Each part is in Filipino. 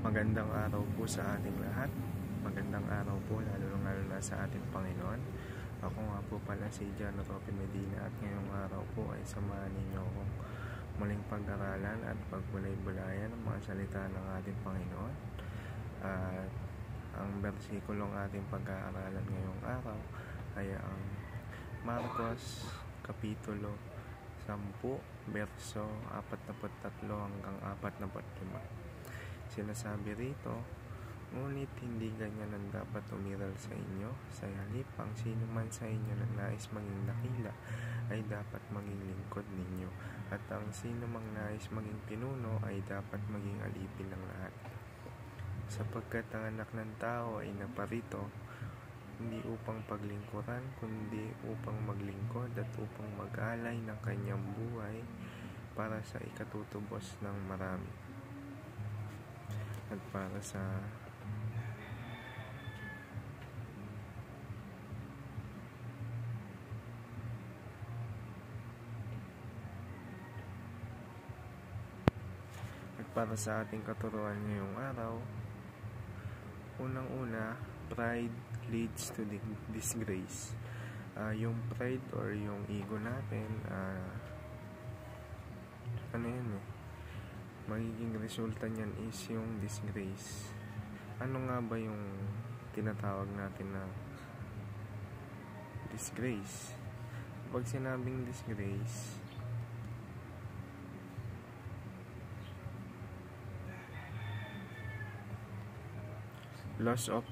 Magandang araw po sa ating lahat. Magandang araw po lalo na sa ating Panginoon. Ako nga po pala si John Roque Medina at ngayong araw po ay samahan ninyo akong muling pag-aralan at pagbulay-bulayan ng mga salita ng ating Panginoon. At ang bersikulong ating pag-aaralan ngayong araw ay ang Marcos Kapitulo 10, verso 43 hanggang 45. Sinasabi rito, ngunit hindi ganyan ang dapat umiral sa inyo. Sa halip, ang sino man sa inyo na nais maging dakila ay dapat maging lingkod ninyo. At ang sino mang nais maging pinuno ay dapat maging alipin ng lahat. Sapagkat ang anak ng tao ay naparito, hindi upang paglingkuran, kundi upang maglingkod at upang mag-alay ng kanyang buhay para sa ikatutubos ng marami. At para sa ating katuruan ngayong araw, unang-una, pride leads to disgrace. Yung pride or yung ego natin, magiging resulta niyan is yung disgrace. Ano nga ba yung tinatawag natin na disgrace? Pag sinabing disgrace, loss of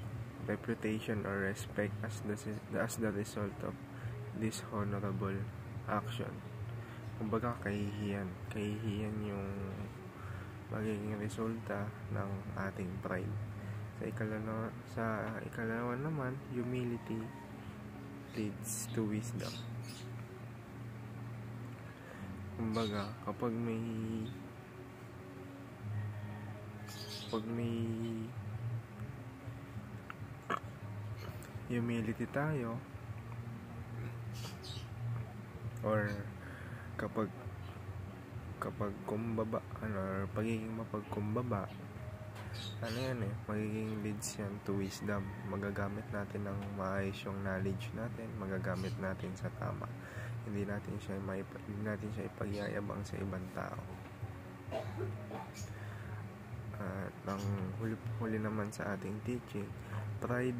reputation or respect as the result of dishonorable action. Kumbaga kahihiyan yung magiging resulta ng ating pride. Sa ikalawa naman, humility leads to wisdom. Kumbaga, kapag may humility tayo, or kapag kumbaba, or pagiging mapagkumbaba, magiging leads yan to wisdom. Magagamit natin ng maayos yung knowledge natin, magagamit natin sa tama. Hindi natin siya ipagyayabang sa ibang tao. At ang huli naman sa ating teaching, pride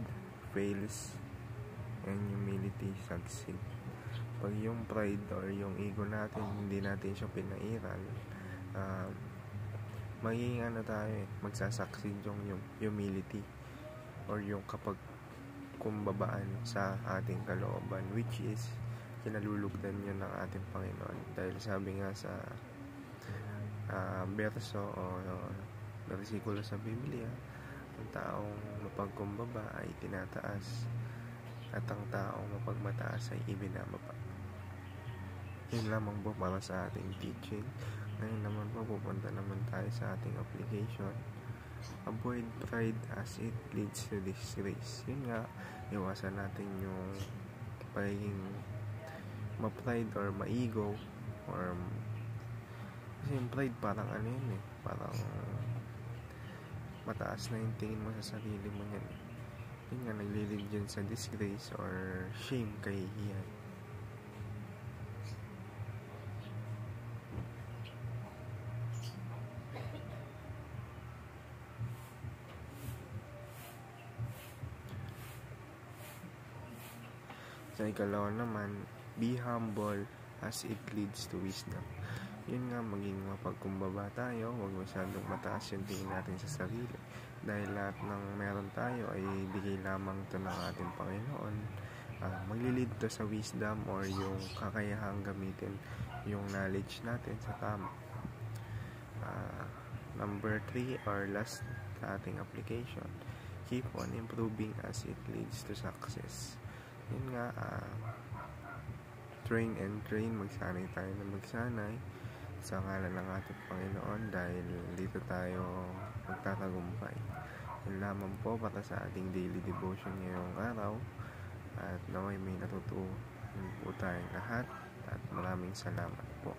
fails and humility succeeds. Pag yung pride or yung ego natin, hindi natin siya pinairal, magiging magsasucceed yung humility or yung kapag kumbabaan sa ating kalooban, which is kinalulugdan yun ng ating Panginoon. Dahil sabi nga sa verso o bersikulo sa Biblia, ang taong mapagkumbaba ay tinataas at ang taong mapagmataas ay ibinababa. Yun lamang po para sa ating teaching. Ngayon naman po, pupunta naman tayo sa ating application. Avoid pride as it leads to disgrace. Yun nga, iwasan natin yung pagiging ma-pride or ma-ego, or kasi yung pride parang parang mataas na yung tingin mo sa sarili mo yan. Yun nga, naglilid dyan sa disgrace or shame, kahihiyan. Sa ikalawa naman, be humble as it leads to wisdom. Yun nga, maging mapagkumbaba tayo, huwag masyadong mataas yung tingin natin sa sarili. Dahil lahat ng meron tayo ay bigay lamang ito ng ating Panginoon. Maglilid to sa wisdom or yung kakayahang gamitin yung knowledge natin sa tama. Number 3 or last sa ating application, keep on improving as it leads to success. Yun nga, train and train, magsanay tayo na magsanay sa ngalan ng ating Panginoon, dahil dito tayo magtatagumpay. Yun lamang po para sa ating daily devotion ngayong araw, at naway may natutunan po tayong lahat, at maraming salamat po.